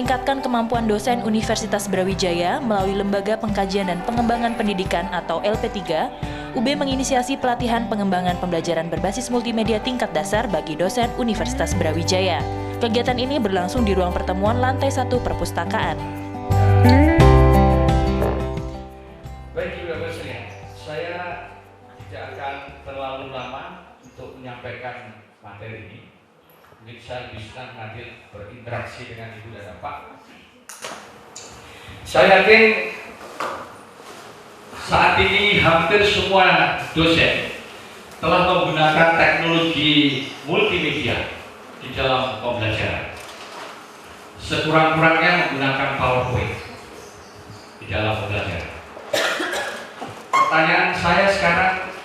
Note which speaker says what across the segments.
Speaker 1: meningkatkan kemampuan dosen Universitas Brawijaya melalui Lembaga Pengkajian dan Pengembangan Pendidikan atau LP3, UB menginisiasi pelatihan pengembangan pembelajaran berbasis multimedia tingkat dasar bagi dosen Universitas Brawijaya. Kegiatan ini berlangsung di ruang pertemuan lantai 1 perpustakaan.
Speaker 2: Baik, Ibu sekalian, saya tidak akan terlalu lama untuk menyampaikan materi ini. Mungkin saya lebih senang nanti berinteraksi dengan Ibu dan Bapak. Saya yakin saat ini hampir semua dosen telah menggunakan teknologi multimedia di dalam pembelajaran. Sekurang-kurangnya menggunakan PowerPoint di dalam pembelajaran. Pertanyaan saya sekarang,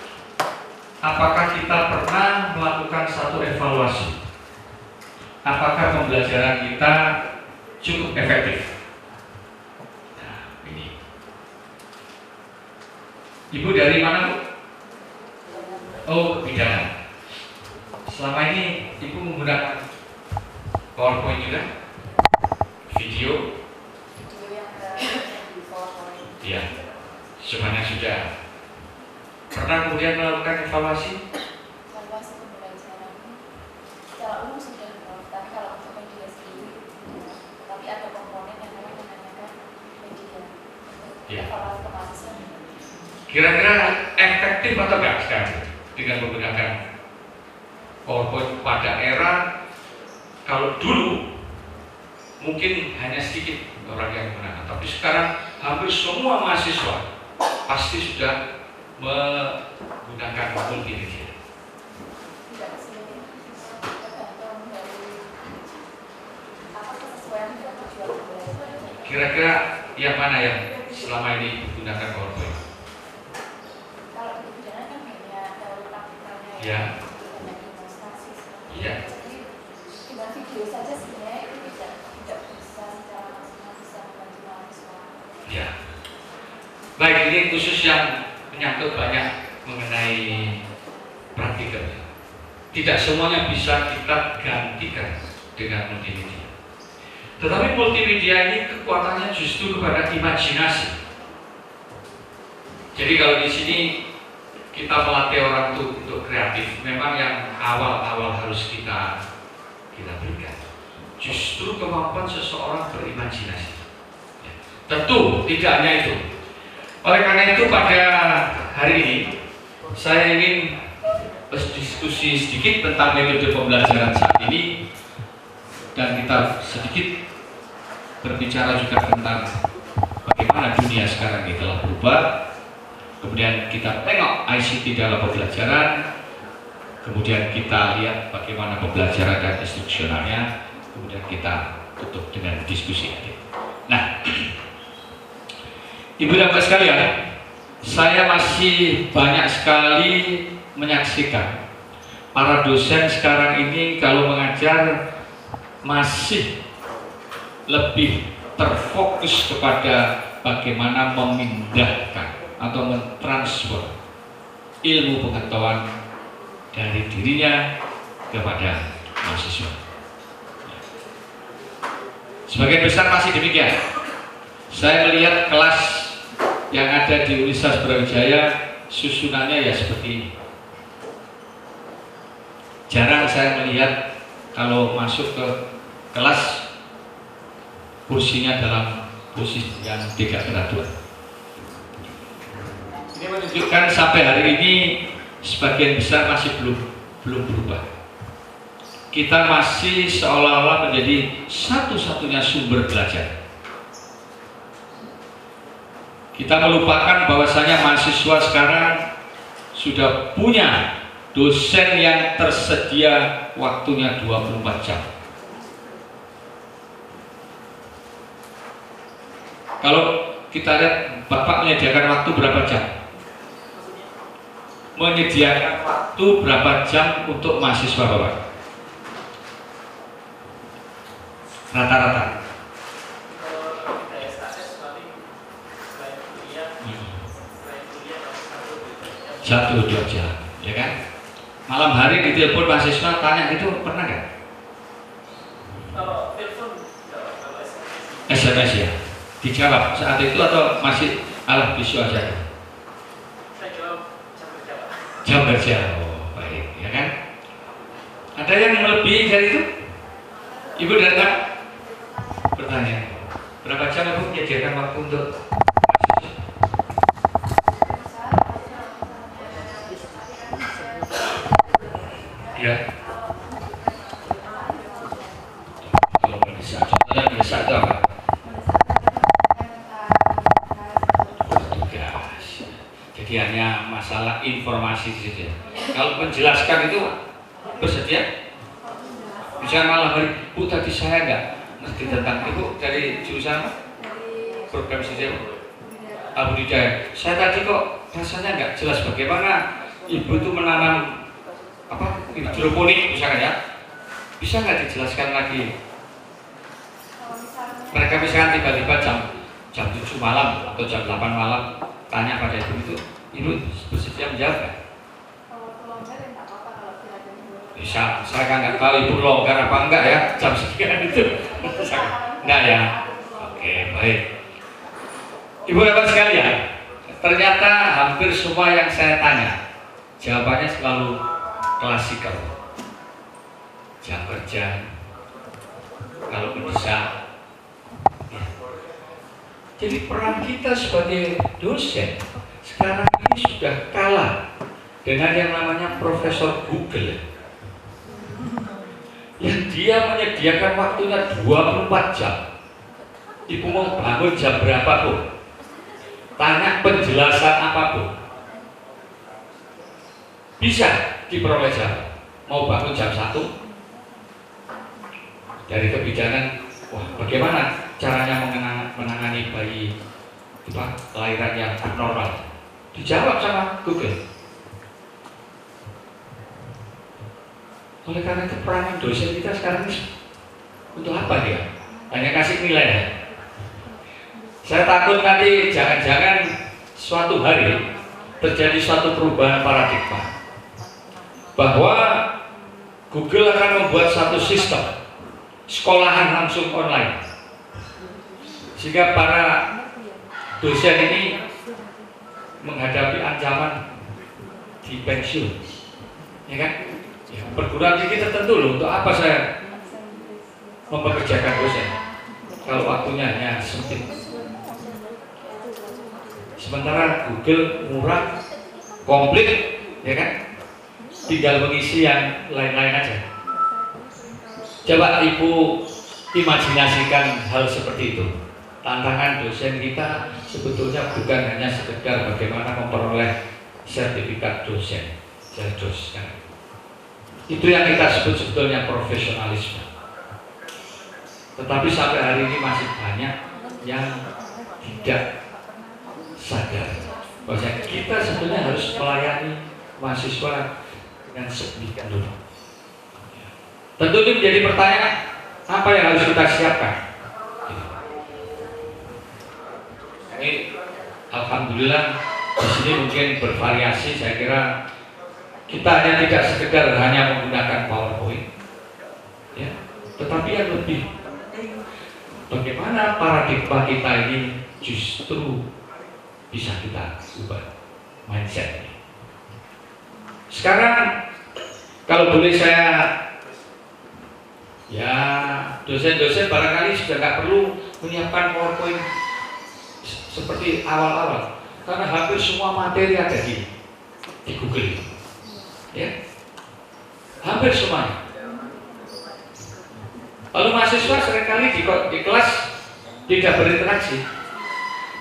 Speaker 2: apakah kita pernah melakukan satu evaluasi? Apakah pembelajaran kita cukup efektif? Nah, ini. Ibu dari mana, Bu? Oh, pidana. Selama ini Ibu menggunakan PowerPoint juga? Video? Iya. Semuanya sudah. Pernah kemudian melakukan evaluasi?
Speaker 3: Evaluasi pembelajaran secara umum sudah, tapi kalau untuk media sendiri, tapi ada komponen yang memang menanyakan media.
Speaker 2: Ya.
Speaker 3: Evaluasi kemahasiswaan.
Speaker 2: Kira-kira efektif atau enggak sekarang dengan menggunakan PowerPoint pada era kalau dulu mungkin hanya sedikit orang yang menggunakan, tapi sekarang hampir semua mahasiswa pasti sudah menggunakan multimedia.
Speaker 3: Tidak sesuai, tergantung dari apa kesesuaian dengan tujuan pembelajaran.
Speaker 2: Kira-kira yang mana yang selama ini menggunakan PowerPoint?
Speaker 3: Kalau di pidana kan banyak teori praktikalnya,
Speaker 2: Ya.
Speaker 3: banyak demonstrasi.
Speaker 2: Iya.
Speaker 3: Jadi dengan video saja sebenarnya itu tidak bisa secara maksimal bisa membantu mahasiswa.
Speaker 2: Ya. Baik, ini khusus yang menyangkut banyak mengenai praktikal. Tidak semuanya bisa kita gantikan dengan multimedia. Tetapi multimedia ini kekuatannya justru kepada imajinasi. Jadi kalau di sini kita melatih orang untuk kreatif, memang yang awal-awal harus kita berikan. Justru kemampuan seseorang berimajinasi. Ya. Tentu tidak hanya itu. Oleh karena itu pada hari ini saya ingin berdiskusi sedikit tentang metode pembelajaran saat ini dan kita sedikit berbicara juga tentang bagaimana dunia sekarang ini telah berubah. Kemudian kita tengok ICT dalam pembelajaran, kemudian kita lihat bagaimana pembelajaran dan instruksionalnya, kemudian kita tutup dengan diskusi. Nah, Ibu dan Bapak sekalian, saya masih banyak sekali menyaksikan para dosen sekarang ini kalau mengajar masih lebih terfokus kepada bagaimana memindahkan atau mentransfer ilmu pengetahuan dari dirinya kepada mahasiswa. Sebagian besar masih demikian. Saya melihat kelas yang ada di Universitas Brawijaya susunannya ya seperti ini. Jarang saya melihat kalau masuk ke kelas kursinya dalam posisi yang tidak teratur. Ini menunjukkan sampai hari ini sebagian besar masih belum berubah. Kita masih seolah-olah menjadi satu-satunya sumber belajar. Kita melupakan bahwasanya mahasiswa sekarang sudah punya dosen yang tersedia waktunya 24 jam. Kalau kita lihat Bapak menyediakan waktu berapa jam? Menyediakan waktu berapa jam untuk mahasiswa Bapak? Rata-rata. Satu dua jam, ya kan? Malam hari ditelepon mahasiswa tanya gitu pernah nggak?
Speaker 4: Kalau telepon, kalau SMS
Speaker 2: SMS ya? Dijawab saat itu atau masih alat visual saja?
Speaker 4: Saya jawab jam kerja, Pak.
Speaker 2: Jam kerja, oh baik, ya kan? Ada yang melebihi dari itu? Ibu datang bertanya, berapa jam Ibu menyediakan waktu untuk ya? Kalau mendesak, contohnya mendesak itu apa? Tugas. Jadi hanya masalah informasi saja. Kalau menjelaskan itu bersedia? Bisa malam hari, Bu tadi saya nggak ngerti tentang Ibu dari jurusan apa? Program studi budidaya. Saya tadi kok rasanya nggak jelas bagaimana Ibu itu menanam apa hidroponik misalkan ya, bisa nggak dijelaskan lagi? Mereka misalkan tiba-tiba jam 7 malam atau jam 8 malam tanya pada Ibu bersedia menjawab nggak? Bisa, saya kan nggak tahu Ibu longgar apa enggak ya jam sekian itu. Enggak ya? Oke, baik. Ibu dapat sekalian, ternyata hampir semua yang saya tanya jawabannya selalu klasikal. Jam kerja, kalau mendesak. Ya. Jadi peran kita sebagai dosen sekarang ini sudah kalah dengan yang namanya Profesor Google, yang dia menyediakan waktunya 24 jam. Ibu mau bangun jam berapapun, tanya penjelasan apapun, bisa diperoleh jam. Mau bangun jam 1 dari kebijakan, wah bagaimana caranya menangani bayi kelahiran yang abnormal, dijawab sama Google. Oleh karena itu peranan dosen kita sekarang ini untuk apa dia? Hanya kasih nilai ya? Saya takut nanti jangan-jangan suatu hari terjadi suatu perubahan paradigma, bahwa Google akan membuat satu sistem sekolahan langsung online, sehingga para dosen ini menghadapi ancaman di pensiun, ya kan? Ya, perguruan tinggi tertentu loh, untuk apa saya mempekerjakan dosen kalau waktunya hanya sempit? Sementara Google murah, komplit, ya kan? Tinggal mengisi yang lain-lain aja. Coba Ibu imajinasikan hal seperti itu. Tantangan dosen kita sebetulnya bukan hanya sekedar bagaimana memperoleh sertifikat dosen, JADOS. Itu yang kita sebut sebetulnya profesionalisme. Tetapi sampai hari ini masih banyak yang tidak sadar bahwa kita sebetulnya harus melayani mahasiswa dengan sedemikian rupa. Tentu ini menjadi pertanyaan, apa yang harus kita siapkan? Ini alhamdulillah di sini mungkin bervariasi. Saya kira kita hanya tidak sekedar hanya menggunakan PowerPoint, ya, tetapi yang lebih bagaimana paradigma kita ini justru bisa kita ubah mindset. Sekarang kalau boleh saya, ya dosen-dosen barangkali sudah nggak perlu menyiapkan PowerPoint seperti awal-awal, karena hampir semua materi ada di Google, ya, hampir semuanya. Lalu mahasiswa seringkali di kelas tidak berinteraksi,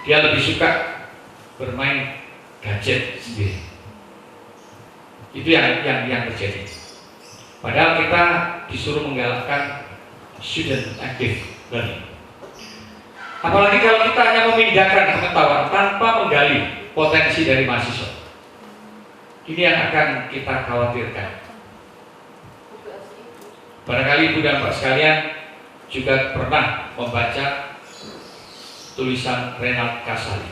Speaker 2: dia lebih suka bermain gadget sendiri. Itu yang terjadi. Padahal kita disuruh menggalakkan student active learning. Apalagi kalau kita hanya memindahkan pengetahuan tanpa menggali potensi dari mahasiswa. Ini yang akan kita khawatirkan. Barangkali Ibu dan Pak sekalian juga pernah membaca tulisan Renald Kasali.